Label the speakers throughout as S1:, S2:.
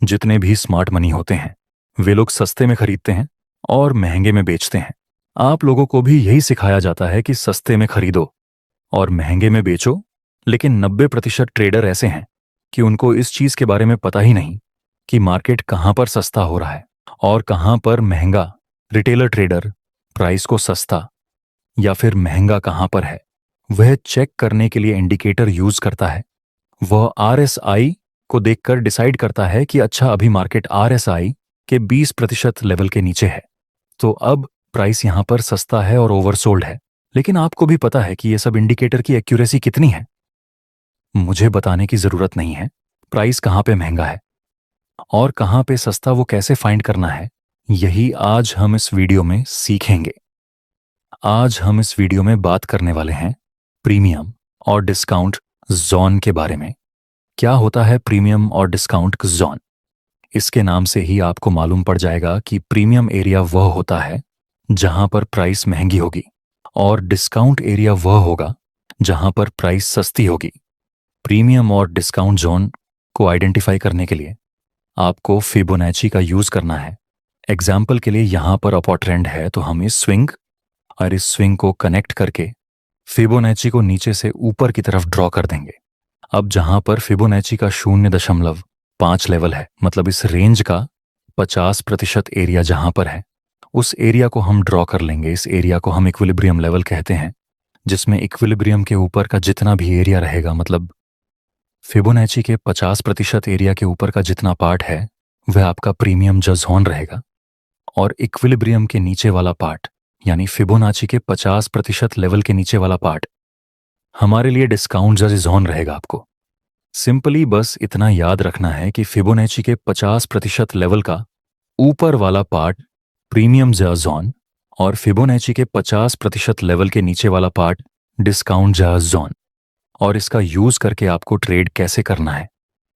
S1: जितने भी smart money होते हैं वे लोग सस्ते में खरीदते हैं और महंगे में बेचते हैं। आप लोगों को भी यही सिखाया जाता है कि सस्ते में खरीदो और महंगे में बेचो, लेकिन 90% ट्रेडर ऐसे हैं कि उनको इस चीज के बारे में पता ही नहीं कि मार्केट कहां पर सस्ता हो रहा है और कहां पर महंगा। रिटेलर ट्रेडर प्राइस को सस्ता या फिर महंगा कहां पर है वह चेक करने के लिए इंडिकेटर यूज करता है। वह RSI को देखकर डिसाइड करता है कि अच्छा, अभी मार्केट RSI के 20% लेवल के नीचे है, तो अब प्राइस यहां पर सस्ता है और ओवरसोल्ड है। लेकिन आपको भी पता है कि ये सब इंडिकेटर की एक्यूरेसी कितनी है। मुझे बताने की जरूरत नहीं है प्राइस कहां पे महंगा है और कहां पे सस्ता, वो कैसे फाइंड करना है, यही आज हम इस वीडियो में सीखेंगे। आज हम इस वीडियो में बात करने वाले हैं प्रीमियम और डिस्काउंट जोन के बारे में। क्या होता है प्रीमियम और डिस्काउंट जोन? इसके नाम से ही आपको मालूम पड़ जाएगा कि प्रीमियम एरिया वह होता है जहां पर प्राइस महंगी होगी और डिस्काउंट एरिया वह होगा जहां पर प्राइस सस्ती होगी। प्रीमियम और डिस्काउंट जोन को आइडेंटिफाई करने के लिए आपको फिबोनाची का यूज करना है। एग्जाम्पल के लिए यहां पर अपॉर्ड ट्रेंड है तो हम इस स्विंग और इस स्विंग को कनेक्ट करके फिबोनाची को नीचे से ऊपर की तरफ ड्रॉ कर देंगे। अब जहां पर फिबोनाची का 0.5 लेवल है, मतलब इस रेंज का 50% एरिया जहां पर है, उस एरिया को हम ड्रॉ कर लेंगे। इस एरिया को हम इक्विलिब्रियम लेवल कहते हैं, जिसमें इक्विलिब्रियम के ऊपर का जितना भी एरिया रहेगा, मतलब फिबोनाची के 50% एरिया के ऊपर का जितना पार्ट है वह आपका प्रीमियम जोन रहेगा और इक्विलिब्रियम के नीचे वाला पार्ट यानी फिबोनाची के 50% लेवल के नीचे वाला पार्ट हमारे लिए डिस्काउंट जोन रहेगा। आपको सिंपली बस इतना याद रखना है कि फिबोनाची के 50% लेवल का ऊपर वाला पार्ट प्रीमियम जोन और फिबोनाची के 50% लेवल के नीचे वाला पार्ट डिस्काउंट जोन। और इसका यूज करके आपको ट्रेड कैसे करना है,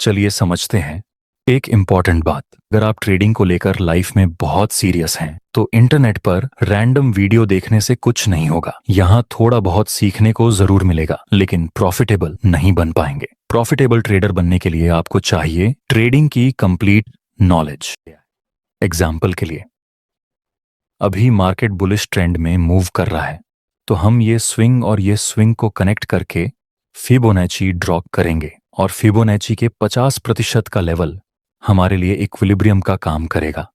S1: चलिए समझते हैं। एक इंपॉर्टेंट बात, अगर आप ट्रेडिंग को लेकर लाइफ में बहुत सीरियस हैं तो इंटरनेट पर रैंडम वीडियो देखने से कुछ नहीं होगा। यहाँ थोड़ा बहुत सीखने को जरूर मिलेगा, लेकिन प्रॉफिटेबल नहीं बन पाएंगे। प्रॉफिटेबल ट्रेडर बनने के लिए आपको चाहिए ट्रेडिंग की कंप्लीट नॉलेज। एग्जाम्पल के लिए, अभी मार्केट बुलिश ट्रेंड में मूव कर रहा है तो हम ये स्विंग और ये स्विंग को कनेक्ट करके फिबोनाची ड्रॉ करेंगे और फिबोनाची के 50% का लेवल हमारे लिए इक्विलिब्रियम का काम करेगा।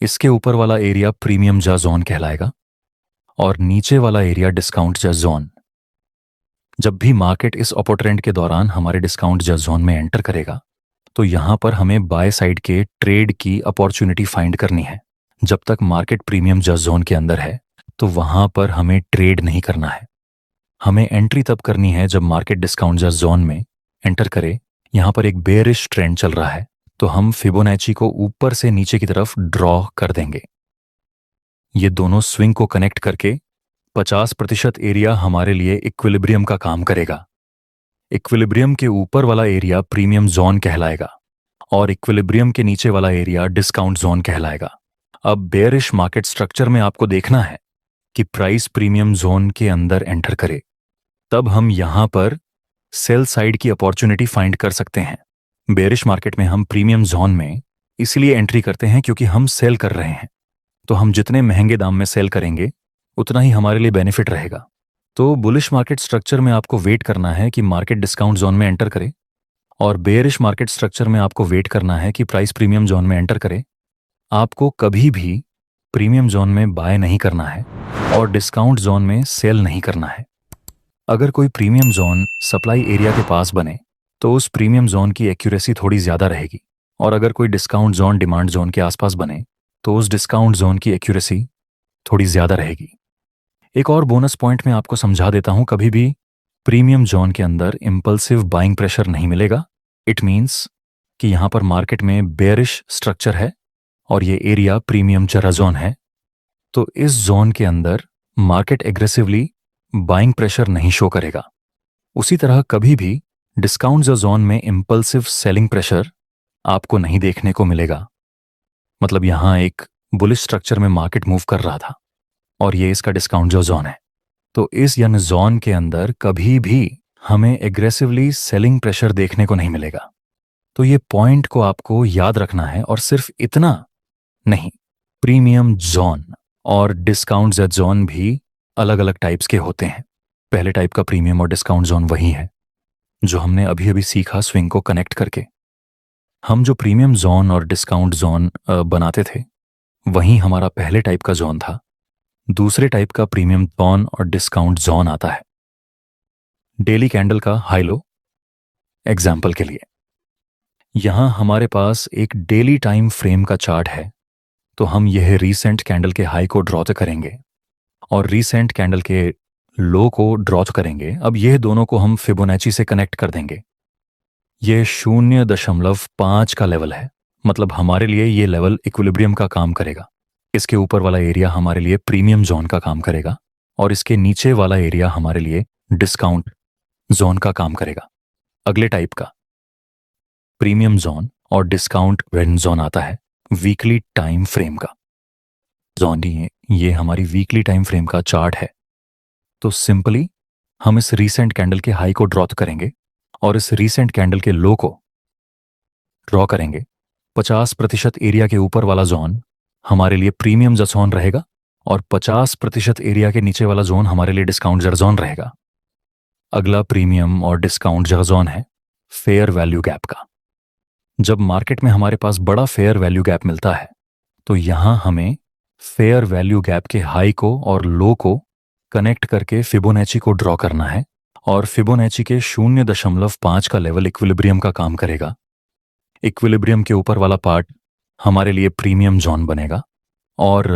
S1: इसके ऊपर वाला एरिया प्रीमियम जोन कहलाएगा और नीचे वाला एरिया डिस्काउंट जोन। जब भी मार्केट इस अपॉर्ड ट्रेंड के दौरान हमारे डिस्काउंट जोन में एंटर करेगा तो यहां पर हमें बाय साइड के ट्रेड की अपॉर्चुनिटी फाइंड करनी है। जब तक मार्केट प्रीमियम जोन के अंदर है तो वहां पर हमें ट्रेड नहीं करना है। हमें एंट्री तब करनी है जब मार्केट डिस्काउंट जोन में एंटर करे। यहां पर एक बेयरिश ट्रेंड चल रहा है तो हम फिबोनाची को ऊपर से नीचे की तरफ ड्रॉ कर देंगे। ये दोनों स्विंग को कनेक्ट करके 50% एरिया हमारे लिए इक्विलिब्रियम का काम करेगा। इक्विलिब्रियम के ऊपर वाला एरिया प्रीमियम जोन कहलाएगा और इक्विलिब्रियम के नीचे वाला एरिया डिस्काउंट जोन कहलाएगा। अब बेयरिश मार्केट स्ट्रक्चर में आपको देखना है कि प्राइस प्रीमियम जोन के अंदर एंटर करे, तब हम यहां पर सेल साइड की अपॉर्चुनिटी फाइंड कर सकते हैं। बेयरिश मार्केट में हम प्रीमियम जोन में इसलिए एंट्री करते हैं क्योंकि हम सेल कर रहे हैं, तो हम जितने महंगे दाम में सेल करेंगे उतना ही हमारे लिए बेनिफिट रहेगा। तो बुलिश मार्केट स्ट्रक्चर में आपको वेट करना है कि मार्केट डिस्काउंट जोन में एंटर करे और बेयरिश मार्केट स्ट्रक्चर में आपको वेट करना है कि प्राइस प्रीमियम जोन में एंटर करे। आपको कभी भी प्रीमियम जोन में बाय नहीं करना है और डिस्काउंट जोन में सेल नहीं करना है। अगर कोई प्रीमियम जोन सप्लाई एरिया के पास बने तो उस प्रीमियम जोन की एक्यूरेसी थोड़ी ज्यादा रहेगी और अगर कोई डिस्काउंट जोन डिमांड जोन के आसपास बने तो उस डिस्काउंट जोन की एक्यूरेसी थोड़ी ज्यादा रहेगी। एक और बोनस पॉइंट मैं आपको समझा देता हूं, कभी भी प्रीमियम जोन के अंदर इंपल्सिव बाइंग प्रेशर नहीं मिलेगा। इट मीन्स कि यहां पर मार्केट में बेयरिश स्ट्रक्चर है और ये एरिया प्रीमियम जोन है, तो इस जोन के अंदर मार्केट एग्रेसिवली बाइंग प्रेशर नहीं शो करेगा। उसी तरह कभी भी डिस्काउंट जोन में इंपल्सिव सेलिंग प्रेशर आपको नहीं देखने को मिलेगा। मतलब यहां एक बुलिश स्ट्रक्चर में मार्केट मूव कर रहा था और ये इसका डिस्काउंट जोन है, तो इस जोन के अंदर कभी भी हमें एग्रेसिवली सेलिंग प्रेशर देखने को नहीं मिलेगा। तो ये पॉइंट को आपको याद रखना है, और सिर्फ इतना नहीं, प्रीमियम जोन और डिस्काउंट जेड जोन भी अलग अलग टाइप्स के होते हैं। पहले टाइप का प्रीमियम और डिस्काउंट जोन वही है जो हमने अभी अभी सीखा स्विंग को कनेक्ट करके। हम जो प्रीमियम जोन और डिस्काउंट जोन बनाते थे, वही हमारा पहले टाइप का जोन था। दूसरे टाइप का प्रीमियम जोन और डिस्काउंट जोन आता है। डेली कैंडल का हाई लो एग्जाम्पल के लिए, यहां हमारे पास एक डेली टाइम फ्रेम का चार्ट है, तो हम यह रीसेंट कैंडल के हाई को ड्रॉ करेंगे और रीसेंट कैंडल के लो को ड्रॉ करेंगे। अब यह दोनों को हम फिबोनाची से कनेक्ट कर देंगे। यह 0.5 का लेवल है, मतलब हमारे लिए यह लेवल इक्विलिब्रियम का काम करेगा। इसके ऊपर वाला एरिया हमारे लिए प्रीमियम जोन का काम करेगा और इसके नीचे वाला एरिया हमारे लिए डिस्काउंट जोन का काम करेगा। अगले टाइप का प्रीमियम जोन और डिस्काउंट रेंज जोन आता है वीकली टाइम फ्रेम का जोन। ये हमारी वीकली टाइम फ्रेम का चार्ट है। तो सिंपली हम इस रीसेंट कैंडल के हाई को ड्रॉ करेंगे और इस रीसेंट कैंडल के लो को ड्रॉ करेंगे। 50% एरिया के ऊपर वाला जोन हमारे लिए प्रीमियम जोन रहेगा और 50% एरिया के नीचे वाला जोन हमारे लिए डिस्काउंट जोन रहेगा। अगला प्रीमियम और डिस्काउंट जोन है फेयर वैल्यू गैप का। जब मार्केट में हमारे पास बड़ा फेयर वैल्यू गैप मिलता है, तो यहां हमें फेयर वैल्यू गैप के हाई को और लो को कनेक्ट करके फिबोनाची को ड्रॉ करना है और फिबोनाची के 0.5 का लेवल इक्विलिब्रियम का काम करेगा। इक्विलिब्रियम के ऊपर वाला पार्ट हमारे लिए प्रीमियम जोन बनेगा और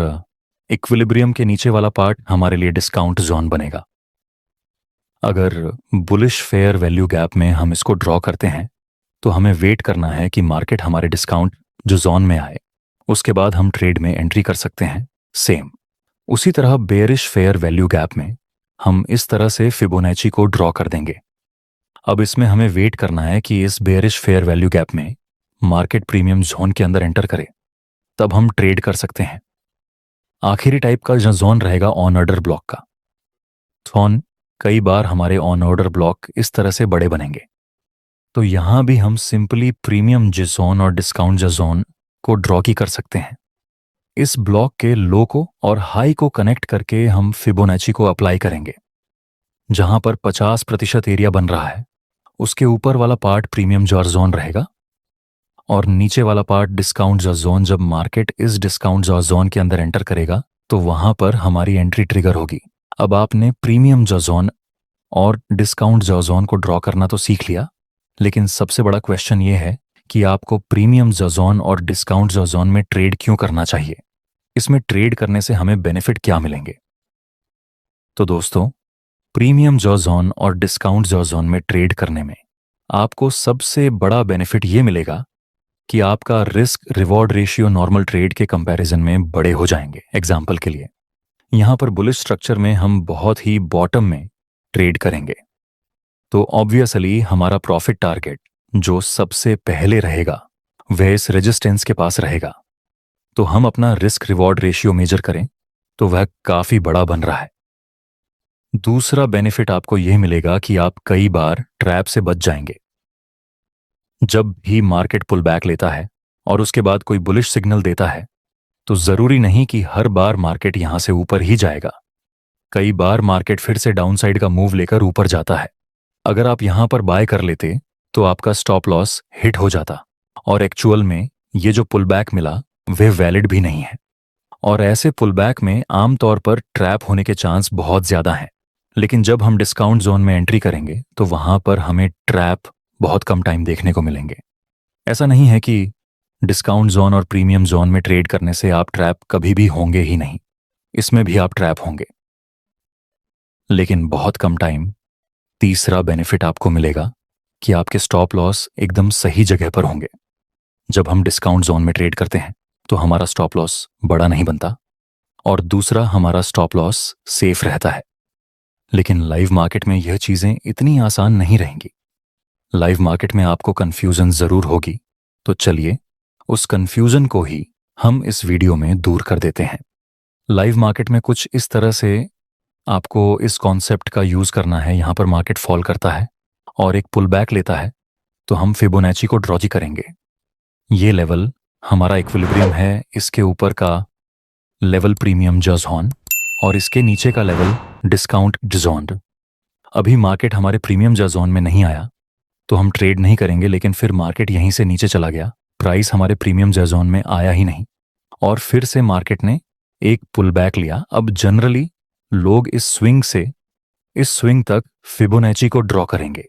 S1: इक्विलिब्रियम के नीचे वाला पार्ट हमारे लिए डिस्काउंट जोन बनेगा। अगर बुलिश फेयर वैल्यू गैप में हम इसको ड्रॉ करते हैं, तो हमें वेट करना है कि मार्केट हमारे डिस्काउंट जो जोन में आए, उसके बाद हम ट्रेड में एंट्री कर सकते हैं। सेम उसी तरह बेयरिश फेयर वैल्यू गैप में हम इस तरह से फिबोनाची को ड्रॉ कर देंगे। अब इसमें हमें वेट करना है कि इस बेयरिश फेयर वैल्यू गैप में मार्केट प्रीमियम जोन के अंदर एंटर करे, तब हम ट्रेड कर सकते हैं। आखिरी टाइप का जोन रहेगा ऑन ऑर्डर ब्लॉक का जोन। कई बार हमारे ऑन ऑर्डर ब्लॉक इस तरह से बड़े बनेंगे, तो यहां भी हम सिंपली प्रीमियम जोन और डिस्काउंट जोन को ड्रॉ की कर सकते हैं। इस ब्लॉक के लो को और हाई को कनेक्ट करके हम फिबोनाची को अप्लाई करेंगे। जहां पर 50% एरिया बन रहा है, उसके ऊपर वाला पार्ट प्रीमियम जोन रहेगा और नीचे वाला पार्ट डिस्काउंट जोन। जब मार्केट इस डिस्काउंट जोन के अंदर एंटर करेगा, तो वहां पर हमारी एंट्री ट्रिगर होगी। अब आपने प्रीमियम जोन और डिस्काउंट जोन को ड्रॉ करना तो सीख लिया, लेकिन सबसे बड़ा क्वेश्चन ये है कि आपको प्रीमियम जोन और डिस्काउंट जोन में ट्रेड क्यों करना चाहिए। इसमें ट्रेड करने से हमें बेनिफिट क्या मिलेंगे। तो दोस्तों, प्रीमियम जोन और डिस्काउंट जोन में ट्रेड करने में आपको सबसे बड़ा बेनिफिट ये मिलेगा कि आपका risk reward ratio normal trade के कंपैरिजन में बड़े हो जाएंगे। एग्जाम्पल के लिए, यहां पर बुलिश स्ट्रक्चर में हम बहुत ही बॉटम में ट्रेड करेंगे, तो ऑब्वियसली हमारा प्रॉफिट टारगेट जो सबसे पहले रहेगा वह इस रेजिस्टेंस के पास रहेगा। तो हम अपना रिस्क रिवॉर्ड रेशियो मेजर करें तो वह काफी बड़ा बन रहा है। दूसरा बेनिफिट आपको यह मिलेगा कि आप कई बार ट्रैप से बच जाएंगे। जब भी मार्केट पुल बैक लेता है और उसके बाद कोई बुलिश सिग्नल देता है, तो जरूरी नहीं कि हर बार मार्केट यहां से ऊपर ही जाएगा। कई बार मार्केट फिर से डाउनसाइड का मूव लेकर ऊपर जाता है। अगर आप यहां पर बाय कर लेते तो आपका स्टॉप लॉस हिट हो जाता और एक्चुअल में ये जो पुल बैक मिला वह वैलिड भी नहीं है। और ऐसे पुल बैक में आमतौर पर ट्रैप होने के चांस बहुत ज्यादा हैं। लेकिन जब हम डिस्काउंट जोन में एंट्री करेंगे, तो वहां पर हमें ट्रैप बहुत कम टाइम देखने को मिलेंगे। ऐसा नहीं है कि डिस्काउंट जोन और प्रीमियम जोन में ट्रेड करने से आप ट्रैप कभी भी होंगे ही नहीं, इसमें भी आप ट्रैप होंगे, लेकिन बहुत कम टाइम। तीसरा बेनिफिट आपको मिलेगा कि आपके स्टॉप लॉस एकदम सही जगह पर होंगे। जब हम डिस्काउंट जोन में ट्रेड करते हैं तो हमारा स्टॉप लॉस बड़ा नहीं बनता और दूसरा हमारा स्टॉप लॉस सेफ रहता है। लेकिन लाइव मार्केट में यह चीजें इतनी आसान नहीं रहेंगी। लाइव मार्केट में आपको कंफ्यूजन जरूर होगी, तो चलिए उस कंफ्यूजन को ही हम इस वीडियो में दूर कर देते हैं। लाइव मार्केट में कुछ इस तरह से आपको इस कॉन्सेप्ट का यूज करना है। यहां पर मार्केट फॉल करता है और एक पुल बैक लेता है, तो हम फिबोनाची को ड्रॉ करेंगे। ये लेवल हमारा इक्विलिब्रियम है, इसके ऊपर का लेवल प्रीमियम जॉन और इसके नीचे का लेवल डिस्काउंट जॉन। अभी मार्केट हमारे प्रीमियम जॉन में नहीं आया तो हम ट्रेड नहीं करेंगे, लेकिन फिर मार्केट यहीं से नीचे चला गया, प्राइस हमारे प्रीमियम जॉन में आया ही नहीं और फिर से मार्केट ने एक पुल बैक लिया। अब जनरली लोग इस स्विंग तक फिबोनाची को ड्रॉ करेंगे,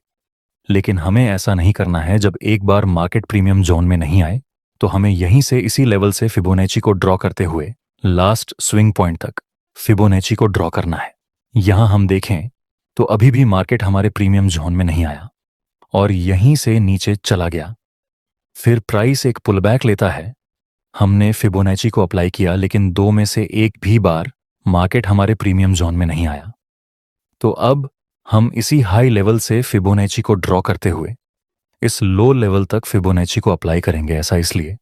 S1: लेकिन हमें ऐसा नहीं करना है। जब एक बार मार्केट प्रीमियम जोन में नहीं आए तो हमें यहीं से इसी लेवल से फिबोनाची को ड्रॉ करते हुए लास्ट स्विंग पॉइंट तक फिबोनाची को ड्रॉ करना है। यहां हम देखें तो अभी भी मार्केट हमारे प्रीमियम जोन में नहीं आया और यहीं से नीचे चला गया। फिर प्राइस एक पुलबैक लेता है। हमने फिबोनाची को अप्लाई किया, लेकिन दो में से एक भी बार मार्केट हमारे प्रीमियम जोन में नहीं आया। तो अब हम इसी हाई लेवल से फिबोनाची को ड्रॉ करते हुए इस लो लेवल तक फिबोनाची को अप्लाई करेंगे। ऐसा इसलिए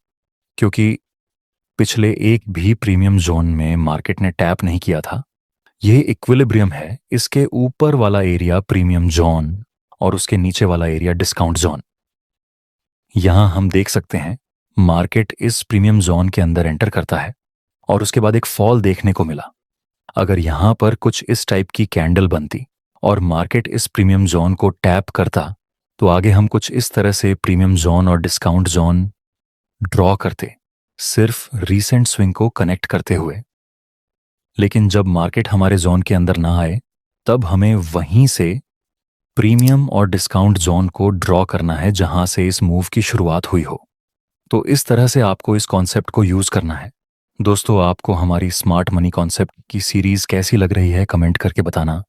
S1: क्योंकि पिछले एक भी प्रीमियम जोन में मार्केट ने टैप नहीं किया था। यह इक्विलिब्रियम है, इसके ऊपर वाला एरिया प्रीमियम जोन और उसके नीचे वाला एरिया डिस्काउंट जोन। यहां हम देख सकते हैं मार्केट इस प्रीमियम जोन के अंदर एंटर करता है और उसके बाद एक फॉल देखने को मिला। अगर यहां पर कुछ इस टाइप की कैंडल बनती और मार्केट इस प्रीमियम जोन को टैप करता तो आगे हम कुछ इस तरह से प्रीमियम जोन और डिस्काउंट जोन ड्रॉ करते, सिर्फ रीसेंट स्विंग को कनेक्ट करते हुए। लेकिन जब मार्केट हमारे जोन के अंदर ना आए तब हमें वहीं से प्रीमियम और डिस्काउंट जोन को ड्रॉ करना है जहां से इस मूव की शुरुआत हुई हो। तो इस तरह से आपको इस कॉन्सेप्ट को यूज करना है। दोस्तों, आपको हमारी स्मार्ट मनी कॉन्सेप्ट की सीरीज कैसी लग रही है कमेंट करके बताना।